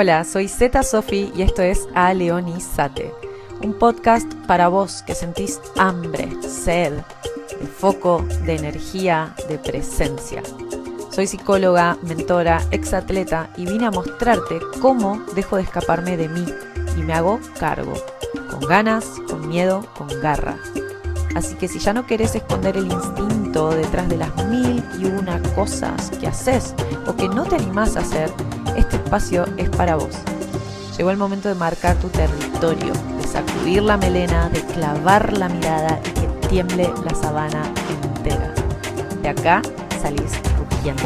Hola, soy Zeta Sofi y esto es Aleonizate, un podcast para vos que sentís hambre, sed, de foco, de energía, de presencia. Soy psicóloga, mentora, exatleta y vine a mostrarte cómo dejo de escaparme de mí y me hago cargo, con ganas, con miedo, con garra. Así que si ya no querés esconder el instinto detrás de las 1001 cosas que haces o que no te animás a hacer, este espacio es para vos. Llegó el momento de marcar tu territorio, de sacudir la melena, de clavar la mirada y que tiemble la sabana entera. De acá salís rugiendo.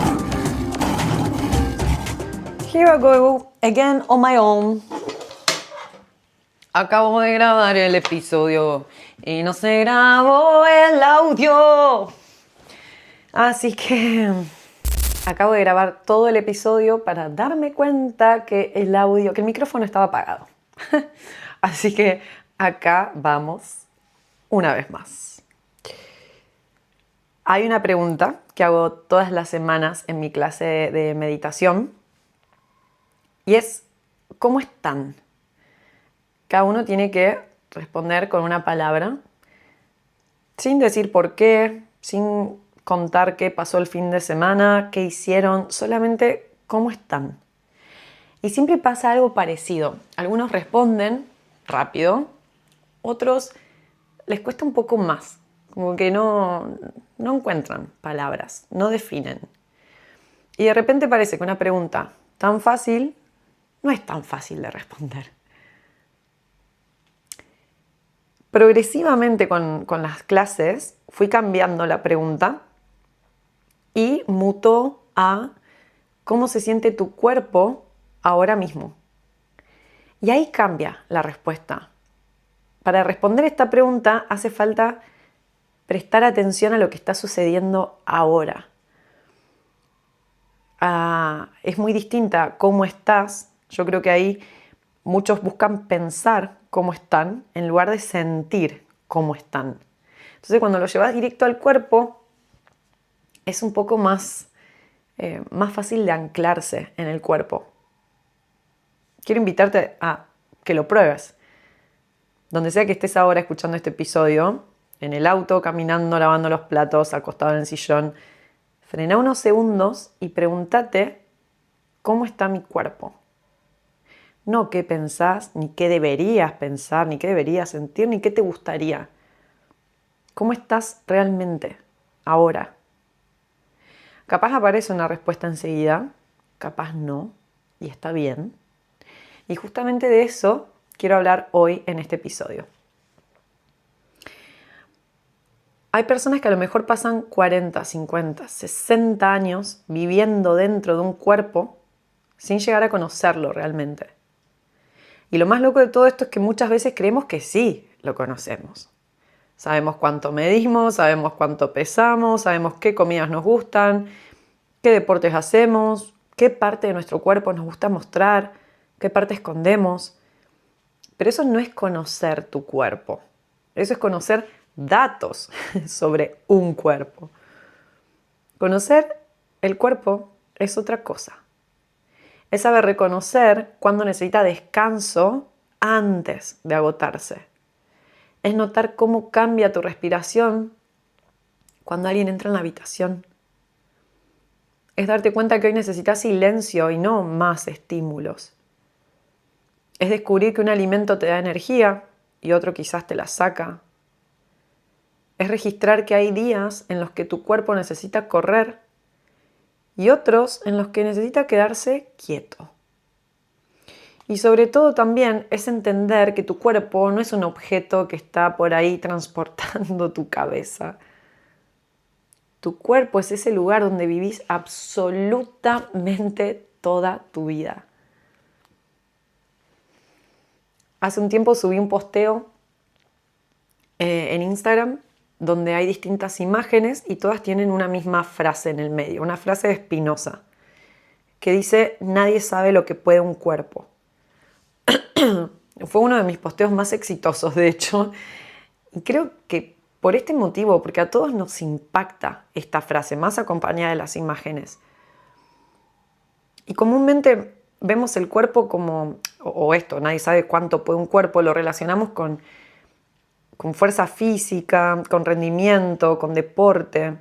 Here I go, again on my own. Acabo de grabar el episodio y no se grabó el audio. Así que acabo de grabar todo el episodio para darme cuenta que el micrófono estaba apagado. Así que acá vamos una vez más. Hay una pregunta que hago todas las semanas en mi clase de meditación y es: ¿cómo están? Cada uno tiene que responder con una palabra, sin decir por qué, sin contar qué pasó el fin de semana, qué hicieron, solamente cómo están. Y siempre pasa algo parecido. Algunos responden rápido, otros les cuesta un poco más, como que no encuentran palabras, no definen. Y de repente parece que una pregunta tan fácil no es tan fácil de responder. Progresivamente con las clases fui cambiando la pregunta y mutó a cómo se siente tu cuerpo ahora mismo. Y ahí cambia la respuesta. Para responder esta pregunta hace falta prestar atención a lo que está sucediendo ahora. Es muy distinta cómo estás. Yo creo que ahí muchos buscan pensar cómo están en lugar de sentir cómo están. Entonces, cuando lo llevas directo al cuerpo, es un poco más fácil de anclarse en el cuerpo. Quiero invitarte a que lo pruebes. Donde sea que estés ahora escuchando este episodio, en el auto, caminando, lavando los platos, acostado en el sillón, frena unos segundos y pregúntate: ¿cómo está mi cuerpo? No qué pensás, ni qué deberías pensar, ni qué deberías sentir, ni qué te gustaría. ¿Cómo estás realmente ahora? Capaz aparece una respuesta enseguida, capaz no, y está bien. Y justamente de eso quiero hablar hoy en este episodio. Hay personas que a lo mejor pasan 40, 50, 60 años viviendo dentro de un cuerpo sin llegar a conocerlo realmente. Y lo más loco de todo esto es que muchas veces creemos que sí lo conocemos. Sabemos cuánto medimos, sabemos cuánto pesamos, sabemos qué comidas nos gustan, qué deportes hacemos, qué parte de nuestro cuerpo nos gusta mostrar, qué parte escondemos. Pero eso no es conocer tu cuerpo. Eso es conocer datos sobre un cuerpo. Conocer el cuerpo es otra cosa. Es saber reconocer cuando necesita descanso antes de agotarse. Es notar cómo cambia tu respiración cuando alguien entra en la habitación. Es darte cuenta que hoy necesitas silencio y no más estímulos. Es descubrir que un alimento te da energía y otro quizás te la saca. Es registrar que hay días en los que tu cuerpo necesita correr y otros en los que necesita quedarse quieto. Y sobre todo también es entender que tu cuerpo no es un objeto que está por ahí transportando tu cabeza. Tu cuerpo es ese lugar donde vivís absolutamente toda tu vida. Hace un tiempo subí un posteo en Instagram donde hay distintas imágenes y todas tienen una misma frase en el medio, una frase de Spinoza, que dice: nadie sabe lo que puede un cuerpo. Fue uno de mis posteos más exitosos, de hecho, y creo que por este motivo, porque a todos nos impacta esta frase, más acompañada de las imágenes. Y comúnmente vemos el cuerpo como, o esto, nadie sabe cuánto puede un cuerpo, lo relacionamos con fuerza física, con rendimiento, con deporte.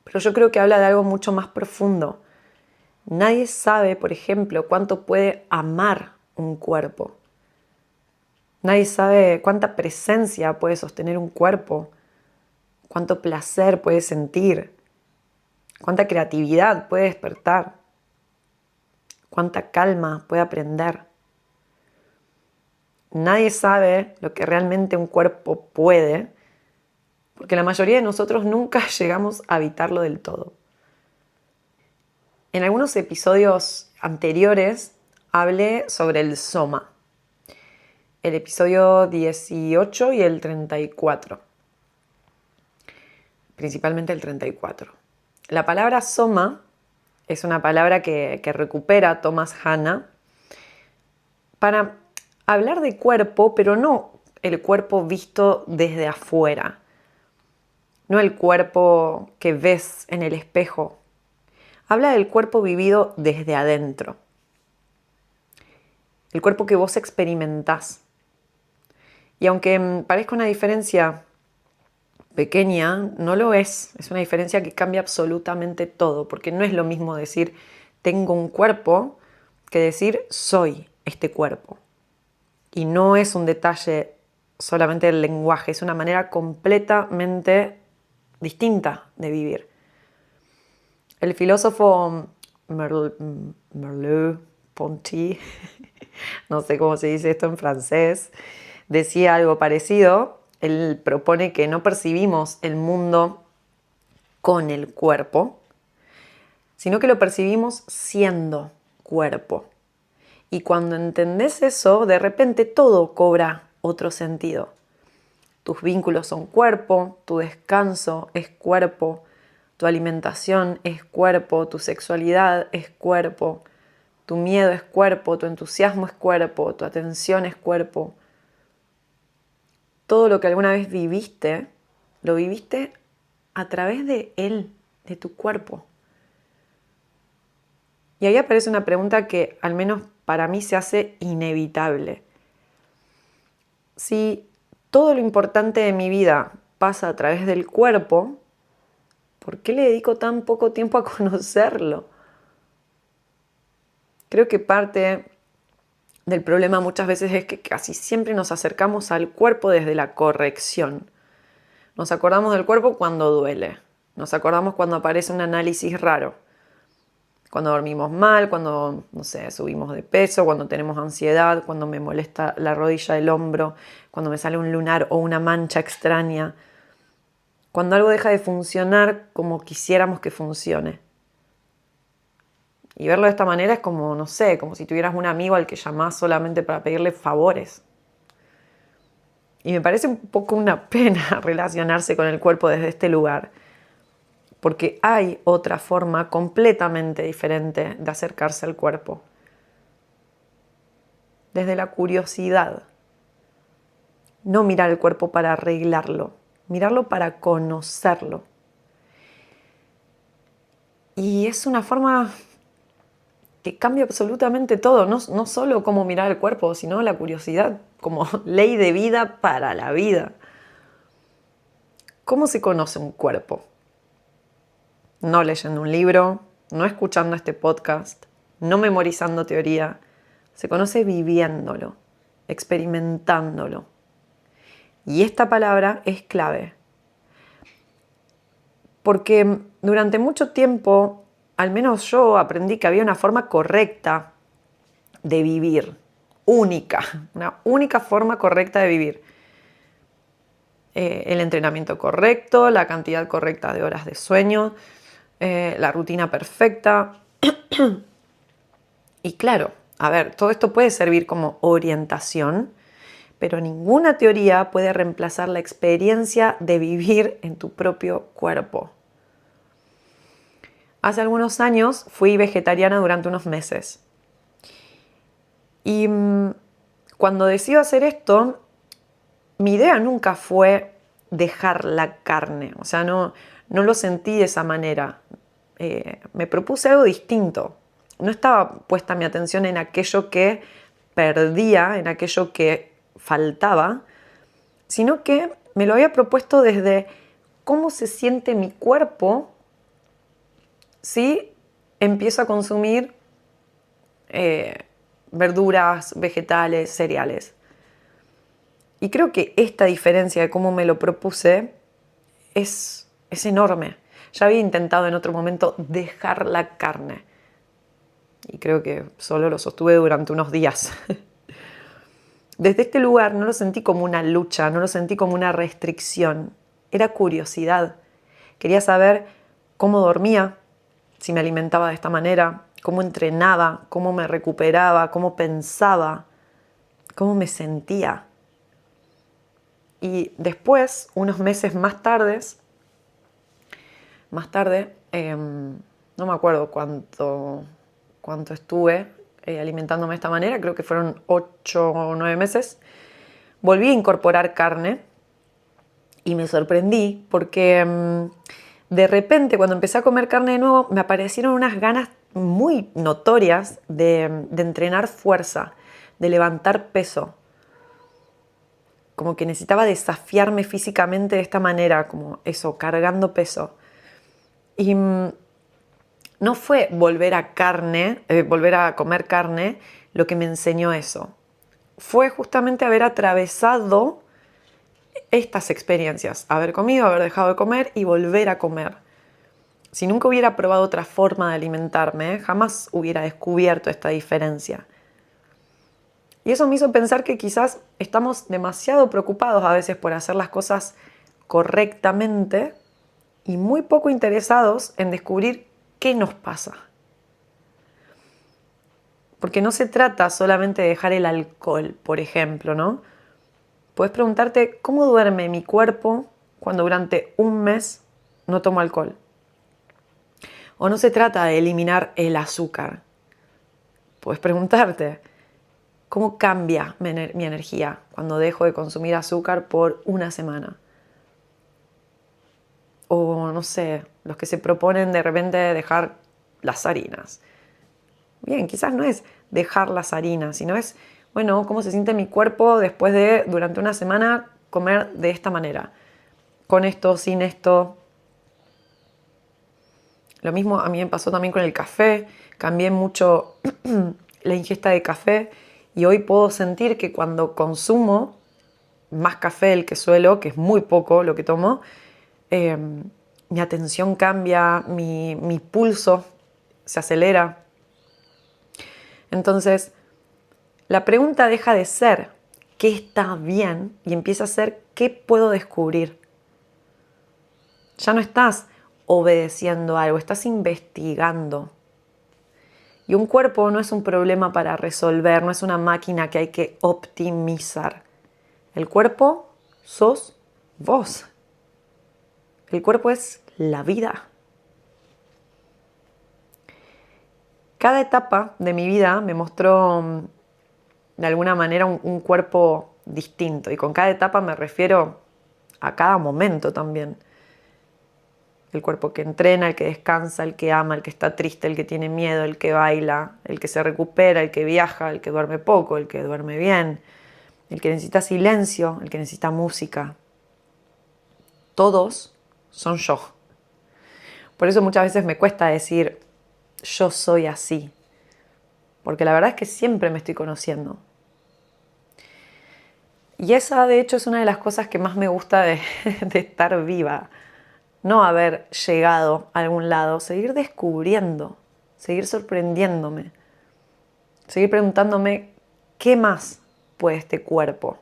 Pero yo creo que habla de algo mucho más profundo. Nadie sabe, por ejemplo, cuánto puede amar un cuerpo. Nadie sabe cuánta presencia puede sostener un cuerpo, cuánto placer puede sentir, cuánta creatividad puede despertar, cuánta calma puede aprender. Nadie sabe lo que realmente un cuerpo puede, porque la mayoría de nosotros nunca llegamos a habitarlo del todo. En algunos episodios anteriores hablé sobre el soma, el episodio 18 y el 34, principalmente el 34. La palabra soma es una palabra que recupera Thomas Hanna para hablar de cuerpo, pero no el cuerpo visto desde afuera, no el cuerpo que ves en el espejo. Habla del cuerpo vivido desde adentro, el cuerpo que vos experimentás. Y aunque parezca una diferencia pequeña, no lo es. Es una diferencia que cambia absolutamente todo, porque no es lo mismo decir tengo un cuerpo que decir soy este cuerpo. Y no es un detalle solamente del lenguaje, es una manera completamente distinta de vivir. El filósofo Merleau-Ponty, no sé cómo se dice esto en francés, decía algo parecido. Él propone que no percibimos el mundo con el cuerpo, sino que lo percibimos siendo cuerpo. Y cuando entendés eso, de repente todo cobra otro sentido. Tus vínculos son cuerpo, tu descanso es cuerpo, tu alimentación es cuerpo, tu sexualidad es cuerpo, tu miedo es cuerpo, tu entusiasmo es cuerpo, tu atención es cuerpo. Todo lo que alguna vez viviste, lo viviste a través de él, de tu cuerpo. Y ahí aparece una pregunta que al menos para mí se hace inevitable. Si todo lo importante de mi vida pasa a través del cuerpo, ¿por qué le dedico tan poco tiempo a conocerlo? Creo que parte del problema muchas veces es que casi siempre nos acercamos al cuerpo desde la corrección. Nos acordamos del cuerpo cuando duele. Nos acordamos cuando aparece un análisis raro. Cuando dormimos mal, cuando, no sé, subimos de peso, cuando tenemos ansiedad, cuando me molesta la rodilla, el hombro, cuando me sale un lunar o una mancha extraña. Cuando algo deja de funcionar como quisiéramos que funcione. Y verlo de esta manera es como, no sé, como si tuvieras un amigo al que llamás solamente para pedirle favores. Y me parece un poco una pena relacionarse con el cuerpo desde este lugar, porque hay otra forma completamente diferente de acercarse al cuerpo. Desde la curiosidad. No mirar el cuerpo para arreglarlo, mirarlo para conocerlo. Y es una forma que cambia absolutamente todo, no solo cómo mirar el cuerpo, sino la curiosidad como ley de vida para la vida. ¿Cómo se conoce un cuerpo? No leyendo un libro, no escuchando este podcast, no memorizando teoría. Se conoce viviéndolo, experimentándolo. Y esta palabra es clave. Porque durante mucho tiempo, al menos yo aprendí que había una forma correcta de vivir, una única forma correcta de vivir. El entrenamiento correcto, la cantidad correcta de horas de sueño, la rutina perfecta. Y claro, a ver, todo esto puede servir como orientación, pero ninguna teoría puede reemplazar la experiencia de vivir en tu propio cuerpo. Hace algunos años fui vegetariana durante unos meses. Y cuando decido hacer esto, mi idea nunca fue dejar la carne. O sea, no lo sentí de esa manera. Me propuse algo distinto. no estaba puesta mi atención en aquello que perdía, en aquello que faltaba, sino que me lo había propuesto desde cómo se siente mi cuerpo si empiezo a consumir verduras, vegetales, cereales. Y creo que esta diferencia de cómo me lo propuse es enorme. Ya había intentado en otro momento dejar la carne. Y creo que solo lo sostuve durante unos días. Desde este lugar no lo sentí como una lucha, no lo sentí como una restricción. Era curiosidad. Quería saber cómo dormía, si me alimentaba de esta manera, cómo entrenaba, cómo me recuperaba, cómo pensaba, cómo me sentía. Y después, unos meses más tarde, no me acuerdo cuánto estuve alimentándome de esta manera, creo que fueron 8 o 9 meses, volví a incorporar carne y me sorprendí porque de repente cuando empecé a comer carne de nuevo me aparecieron unas ganas muy notorias de entrenar fuerza, de levantar peso. Como que necesitaba desafiarme físicamente de esta manera, como eso, cargando peso. Y no fue volver a comer carne lo que me enseñó eso. Fue justamente haber atravesado estas experiencias, haber comido, haber dejado de comer y volver a comer. Si nunca hubiera probado otra forma de alimentarme, jamás hubiera descubierto esta diferencia. Y eso me hizo pensar que quizás estamos demasiado preocupados a veces por hacer las cosas correctamente y muy poco interesados en descubrir qué nos pasa. Porque no se trata solamente de dejar el alcohol, por ejemplo, ¿no? Puedes preguntarte cómo duerme mi cuerpo cuando durante un mes no tomo alcohol. O no se trata de eliminar el azúcar. Puedes preguntarte cómo cambia mi energía cuando dejo de consumir azúcar por una semana. O no sé, los que se proponen de repente dejar las harinas. Bien, quizás no es dejar las harinas, sino es, bueno, cómo se siente mi cuerpo después de, durante una semana, comer de esta manera. Con esto, sin esto. Lo mismo a mí me pasó también con el café. Cambié mucho la ingesta de café y hoy puedo sentir que cuando consumo más café del que suelo, que es muy poco lo que tomo, mi atención cambia, mi pulso se acelera. Entonces, la pregunta deja de ser ¿qué está bien? Y empieza a ser ¿qué puedo descubrir? Ya no estás obedeciendo algo, estás investigando. Y un cuerpo no es un problema para resolver, no es una máquina que hay que optimizar. El cuerpo sos vos. El cuerpo es la vida. Cada etapa de mi vida me mostró de alguna manera un cuerpo distinto. Y con cada etapa me refiero a cada momento también. El cuerpo que entrena, el que descansa, el que ama, el que está triste, el que tiene miedo, el que baila, el que se recupera, el que viaja, el que duerme poco, el que duerme bien, el que necesita silencio, el que necesita música. Todos son yo. Por eso muchas veces me cuesta decir yo soy así, porque la verdad es que siempre me estoy conociendo. Y esa de hecho es una de las cosas que más me gusta de estar viva. No haber llegado a algún lado, seguir descubriendo, seguir sorprendiéndome, seguir preguntándome qué más puede este cuerpo.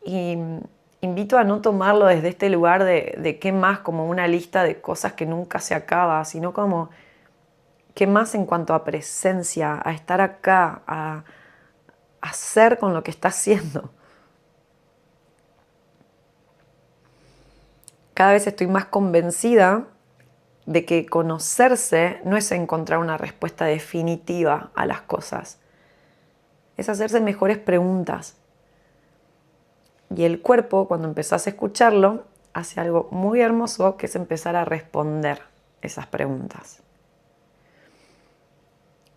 Y invito a no tomarlo desde este lugar de qué más como una lista de cosas que nunca se acaba, sino como qué más en cuanto a presencia, a estar acá, a hacer con lo que está haciendo. Cada vez estoy más convencida de que conocerse no es encontrar una respuesta definitiva a las cosas. Es hacerse mejores preguntas. Y el cuerpo, cuando empezás a escucharlo, hace algo muy hermoso que es empezar a responder esas preguntas.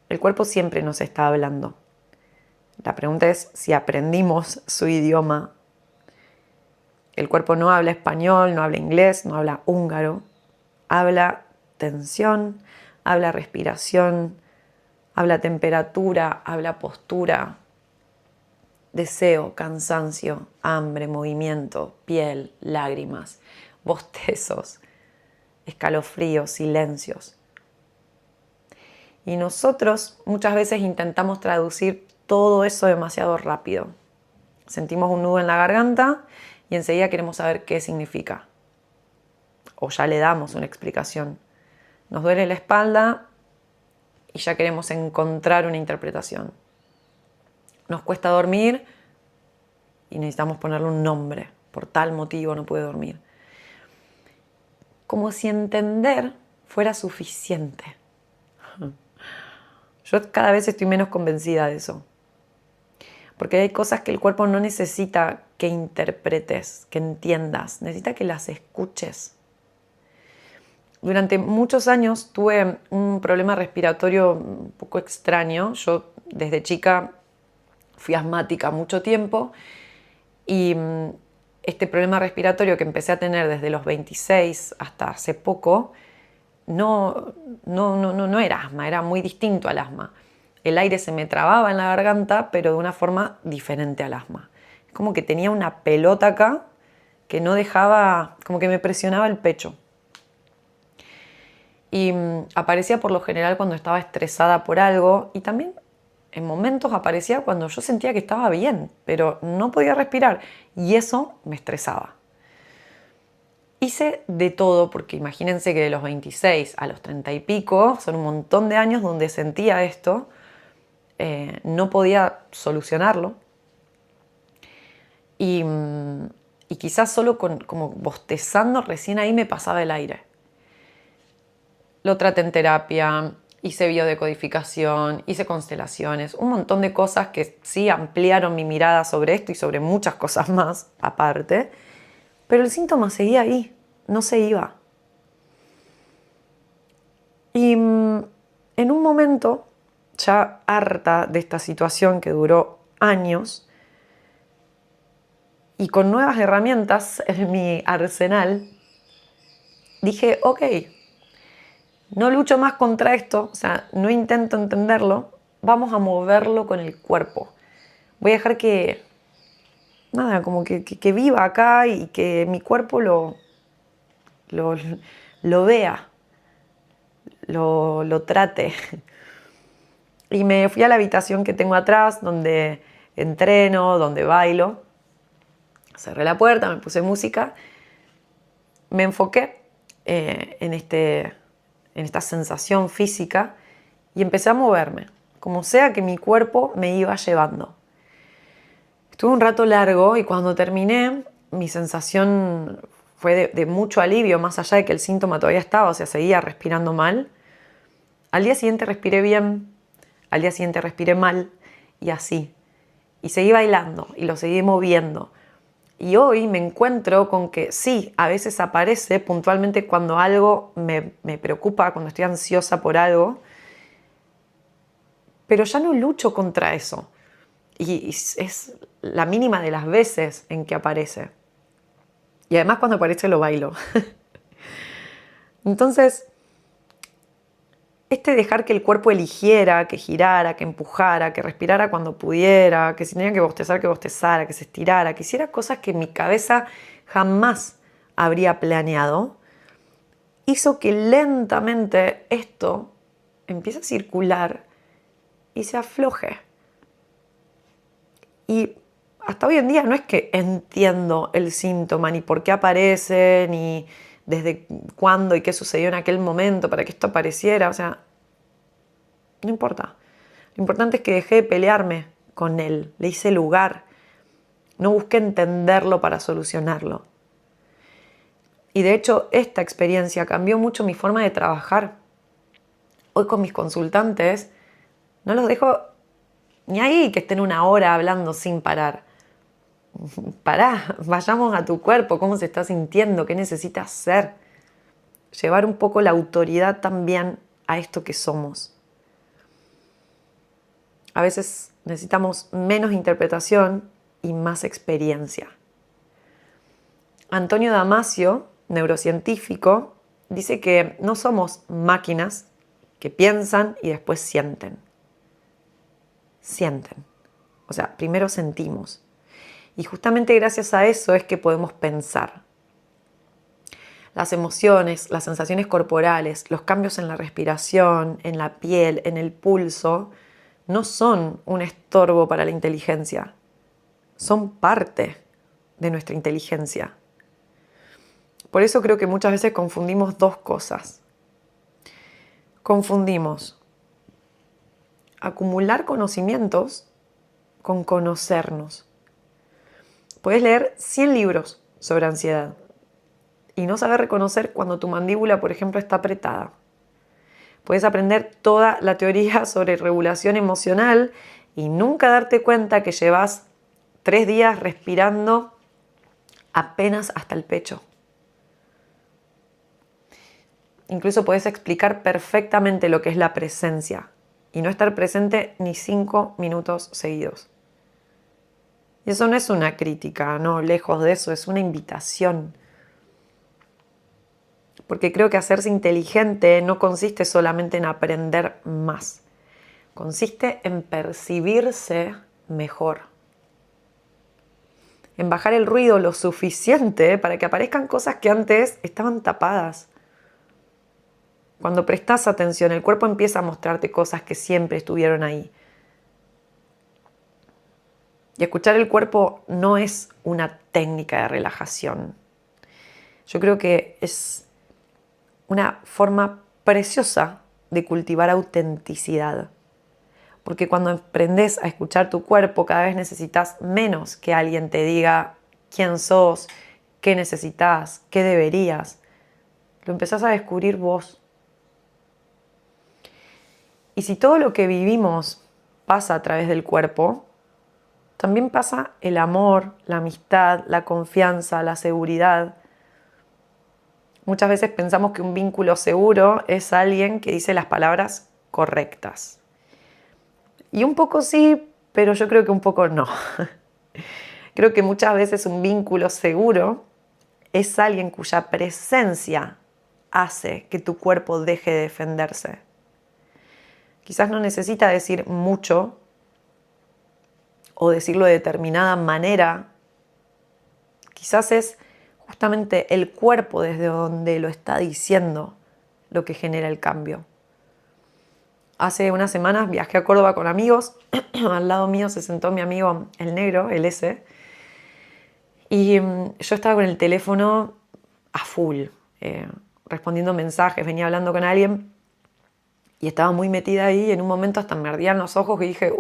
El cuerpo siempre nos está hablando. La pregunta es si aprendimos su idioma. El cuerpo no habla español, no habla inglés, no habla húngaro. Habla tensión, habla respiración, habla temperatura, habla postura, deseo, cansancio, hambre, movimiento, piel, lágrimas, bostezos, escalofríos, silencios. Y nosotros muchas veces intentamos traducir todo eso demasiado rápido. Sentimos un nudo en la garganta y enseguida queremos saber qué significa. O ya le damos una explicación. Nos duele la espalda y ya queremos encontrar una interpretación. Nos cuesta dormir y necesitamos ponerle un nombre. Por tal motivo no puede dormir. Como si entender fuera suficiente. Yo cada vez estoy menos convencida de eso. Porque hay cosas que el cuerpo no necesita que interpretes, que entiendas. Necesita que las escuches. Durante muchos años tuve un problema respiratorio un poco extraño. Yo desde chica fui asmática mucho tiempo y este problema respiratorio que empecé a tener desde los 26 hasta hace poco no era asma, era muy distinto al asma. El aire se me trababa en la garganta, pero de una forma diferente al asma. Es como que tenía una pelota acá que no dejaba, como que me presionaba el pecho. Y aparecía por lo general cuando estaba estresada por algo y también en momentos aparecía cuando yo sentía que estaba bien, pero no podía respirar y eso me estresaba. Hice de todo, porque imagínense que de los 26 a los 30 y pico son un montón de años donde sentía esto, no podía solucionarlo y quizás solo como bostezando recién ahí me pasaba el aire. Lo traté en terapia, hice biodecodificación, hice constelaciones, un montón de cosas que sí ampliaron mi mirada sobre esto y sobre muchas cosas más aparte, pero el síntoma seguía ahí, no se iba. Y en un momento, ya harta de esta situación que duró años, y con nuevas herramientas en mi arsenal, dije, ok, no lucho más contra esto, o sea, no intento entenderlo, vamos a moverlo con el cuerpo. Voy a dejar que, nada, como que viva acá y que mi cuerpo lo vea, lo trate. Y me fui a la habitación que tengo atrás, donde entreno, donde bailo. Cerré la puerta, me puse música, me enfoqué en esta sensación física y empecé a moverme, como sea que mi cuerpo me iba llevando. Estuve un rato largo y cuando terminé, mi sensación fue de mucho alivio, más allá de que el síntoma todavía estaba, o sea, seguía respirando mal. Al día siguiente respiré bien, al día siguiente respiré mal y así. Y seguí bailando y lo seguí moviendo. Y hoy me encuentro con que sí, a veces aparece puntualmente cuando algo me preocupa, cuando estoy ansiosa por algo, pero ya no lucho contra eso. Y es la mínima de las veces en que aparece. Y además cuando aparece lo bailo. Entonces, dejar que el cuerpo eligiera, que girara, que empujara, que respirara cuando pudiera, que si tenía que bostezara, que se estirara, que hiciera cosas que mi cabeza jamás habría planeado, hizo que lentamente esto empiece a circular y se afloje. Y hasta hoy en día no es que entiendo el síntoma, ni por qué aparece, ni desde cuándo y qué sucedió en aquel momento para que esto apareciera. O sea, no importa. Lo importante es que dejé de pelearme con él, le hice lugar. No busqué entenderlo para solucionarlo. Y de hecho, esta experiencia cambió mucho mi forma de trabajar. Hoy con mis consultantes no los dejo ni ahí que estén una hora hablando sin parar. Pará, vayamos a tu cuerpo, cómo se está sintiendo, qué necesitas hacer. Llevar un poco la autoridad también a esto que somos. A veces necesitamos menos interpretación y más experiencia. Antonio Damasio, neurocientífico, dice que no somos máquinas que piensan y después sienten. Sienten. O sea, primero sentimos. Y justamente gracias a eso es que podemos pensar. Las emociones, las sensaciones corporales, los cambios en la respiración, en la piel, en el pulso, no son un estorbo para la inteligencia. Son parte de nuestra inteligencia. Por eso creo que muchas veces confundimos dos cosas. Confundimos acumular conocimientos con conocernos. Puedes leer 100 libros sobre ansiedad y no saber reconocer cuando tu mandíbula, por ejemplo, está apretada. Puedes aprender toda la teoría sobre regulación emocional y nunca darte cuenta que llevas 3 días respirando apenas hasta el pecho. Incluso puedes explicar perfectamente lo que es la presencia y no estar presente ni 5 minutos seguidos. Y eso no es una crítica, no, lejos de eso, es una invitación. Porque creo que hacerse inteligente no consiste solamente en aprender más, consiste en percibirse mejor. En bajar el ruido lo suficiente para que aparezcan cosas que antes estaban tapadas. Cuando prestas atención, el cuerpo empieza a mostrarte cosas que siempre estuvieron ahí. Y escuchar el cuerpo no es una técnica de relajación. Yo creo que es una forma preciosa de cultivar autenticidad. Porque cuando aprendes a escuchar tu cuerpo, cada vez necesitas menos que alguien te diga quién sos, qué necesitas, qué deberías. Lo empezás a descubrir vos. Y si todo lo que vivimos pasa a través del cuerpo, también pasa el amor, la amistad, la confianza, la seguridad. Muchas veces pensamos que un vínculo seguro es alguien que dice las palabras correctas. Y un poco sí, pero yo creo que un poco no. Creo que muchas veces un vínculo seguro es alguien cuya presencia hace que tu cuerpo deje de defenderse. Quizás no necesita decir mucho o decirlo de determinada manera. Quizás es justamente el cuerpo desde donde lo está diciendo lo que genera el cambio. Hace unas semanas viajé a Córdoba con amigos. Al lado mío se sentó mi amigo el negro, el S. Y yo estaba con el teléfono a full, respondiendo mensajes, venía hablando con alguien y estaba muy metida ahí y en un momento hasta me ardían los ojos y dije,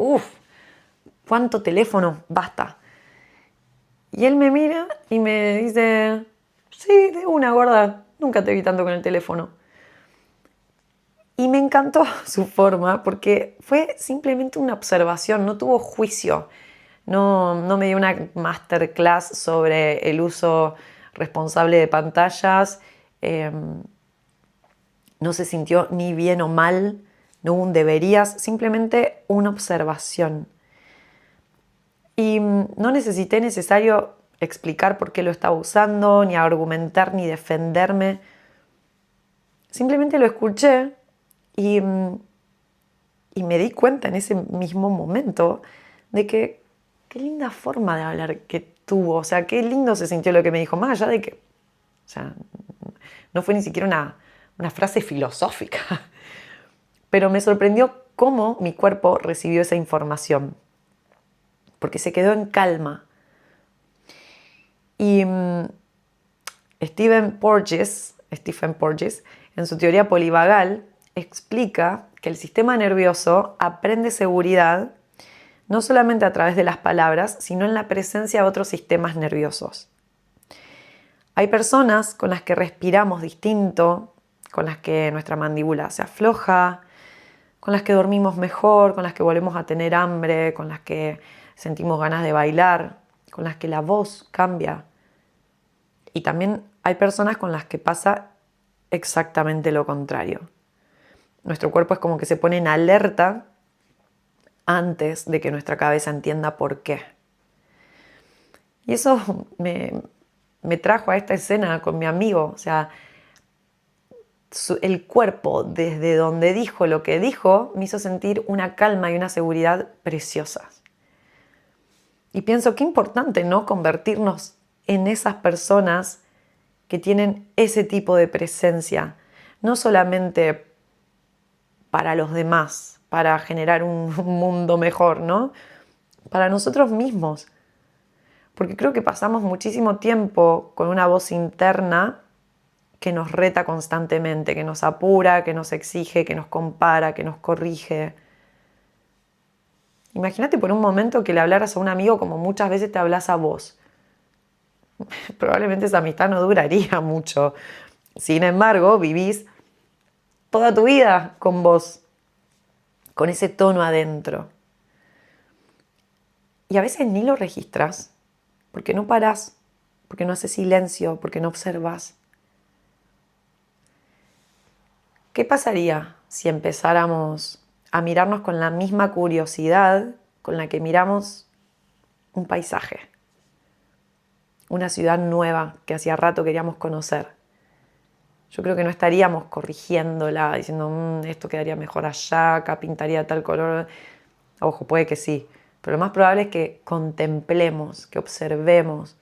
¿cuánto teléfono? Basta. Y él me mira y me dice, sí, de una gorda, nunca te vi tanto con el teléfono. Y me encantó su forma porque fue simplemente una observación, no tuvo juicio. No me dio una masterclass sobre el uso responsable de pantallas. No se sintió ni bien o mal, no hubo un deberías, simplemente una observación. Y no necesité necesario explicar por qué lo estaba usando, ni argumentar, ni defenderme. Simplemente lo escuché y me di cuenta en ese mismo momento de que qué linda forma de hablar que tuvo. O sea, qué lindo se sintió lo que me dijo, más allá de que, o sea, no fue ni siquiera una frase filosófica. Pero me sorprendió cómo mi cuerpo recibió esa información. Porque se quedó en calma. Y Stephen Porges, en su teoría polivagal, explica que el sistema nervioso aprende seguridad no solamente a través de las palabras, sino en la presencia de otros sistemas nerviosos. Hay personas con las que respiramos distinto, con las que nuestra mandíbula se afloja, con las que dormimos mejor, con las que volvemos a tener hambre, con las que sentimos ganas de bailar, con las que la voz cambia. Y también hay personas con las que pasa exactamente lo contrario. Nuestro cuerpo es como que se pone en alerta antes de que nuestra cabeza entienda por qué. Y eso me trajo a esta escena con mi amigo. O sea, el cuerpo, desde donde dijo lo que dijo, me hizo sentir una calma y una seguridad preciosas. Y pienso qué importante, ¿no? Convertirnos en esas personas que tienen ese tipo de presencia, no solamente para los demás, para generar un mundo mejor, ¿no? Para nosotros mismos. Porque creo que pasamos muchísimo tiempo con una voz interna que nos reta constantemente, que nos apura, que nos exige, que nos compara, que nos corrige. Imagínate por un momento que le hablaras a un amigo como muchas veces te hablas a vos. Probablemente esa amistad no duraría mucho. Sin embargo, vivís toda tu vida con vos, con ese tono adentro. Y a veces ni lo registras, porque no parás, porque no haces silencio, porque no observas. ¿Qué pasaría si empezáramos a mirarnos con la misma curiosidad con la que miramos un paisaje, una ciudad nueva que hacía rato queríamos conocer? Yo creo que no estaríamos corrigiéndola, diciendo esto quedaría mejor allá, acá pintaría tal color. Ojo, puede que sí, pero lo más probable es que contemplemos, que observemos,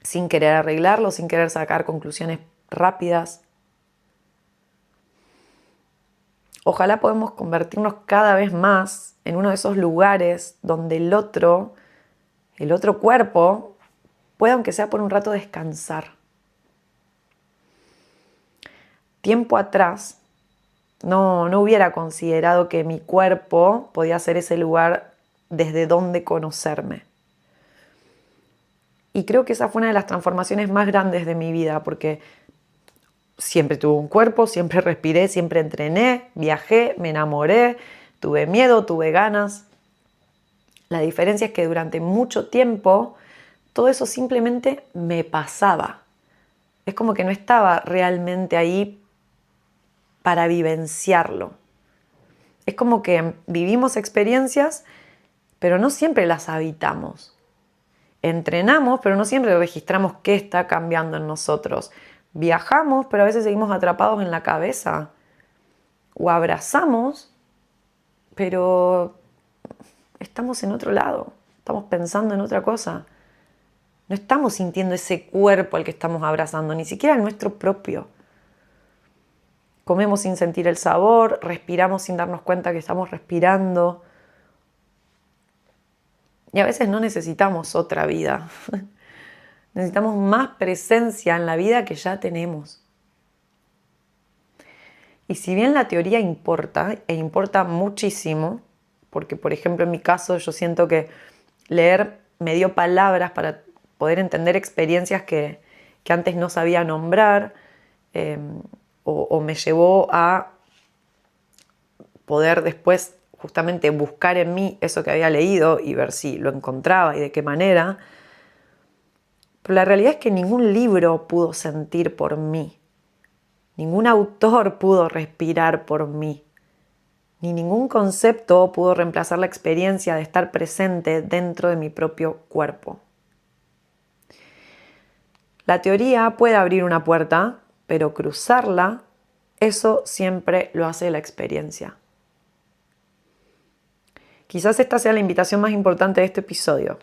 sin querer arreglarlo, sin querer sacar conclusiones rápidas. Ojalá podamos convertirnos cada vez más en uno de esos lugares donde el otro cuerpo, pueda, aunque sea por un rato, descansar. Tiempo atrás no hubiera considerado que mi cuerpo podía ser ese lugar desde donde conocerme. Y creo que esa fue una de las transformaciones más grandes de mi vida, porque siempre tuve un cuerpo, siempre respiré, siempre entrené, viajé, me enamoré, tuve miedo, tuve ganas. La diferencia es que durante mucho tiempo todo eso simplemente me pasaba. Es como que no estaba realmente ahí para vivenciarlo. Es como que vivimos experiencias, pero no siempre las habitamos. Entrenamos, pero no siempre registramos qué está cambiando en nosotros. Viajamos, pero a veces seguimos atrapados en la cabeza. O abrazamos, pero estamos en otro lado. Estamos pensando en otra cosa. No estamos sintiendo ese cuerpo al que estamos abrazando, ni siquiera el nuestro propio. Comemos sin sentir el sabor, respiramos sin darnos cuenta que estamos respirando. Y a veces no necesitamos otra vida. Necesitamos más presencia en la vida que ya tenemos. Y si bien la teoría importa, e importa muchísimo, porque por ejemplo en mi caso yo siento que leer me dio palabras para poder entender experiencias que antes no sabía nombrar, o me llevó a poder después justamente buscar en mí eso que había leído y ver si lo encontraba y de qué manera. Pero la realidad es que ningún libro pudo sentir por mí, ningún autor pudo respirar por mí, ni ningún concepto pudo reemplazar la experiencia de estar presente dentro de mi propio cuerpo. La teoría puede abrir una puerta, pero cruzarla, eso siempre lo hace la experiencia. Quizás esta sea la invitación más importante de este episodio.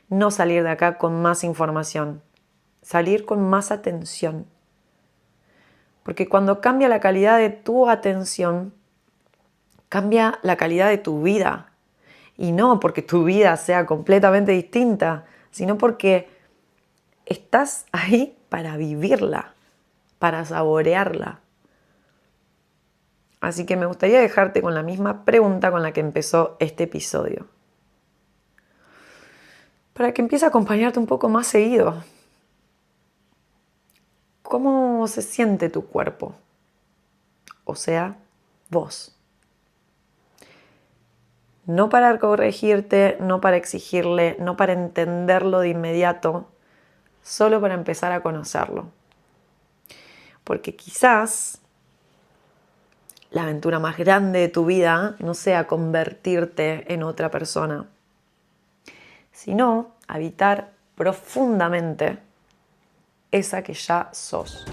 No salir de acá con más información, salir con más atención. Porque cuando cambia la calidad de tu atención, cambia la calidad de tu vida. Y no porque tu vida sea completamente distinta, sino porque estás ahí para vivirla, para saborearla. Así que me gustaría dejarte con la misma pregunta con la que empezó este episodio, para que empiece a acompañarte un poco más seguido. ¿Cómo se siente tu cuerpo? O sea, vos. No para corregirte, no para exigirle, no para entenderlo de inmediato, solo para empezar a conocerlo. Porque quizás la aventura más grande de tu vida no sea convertirte en otra persona, sino habitar profundamente esa que ya sos.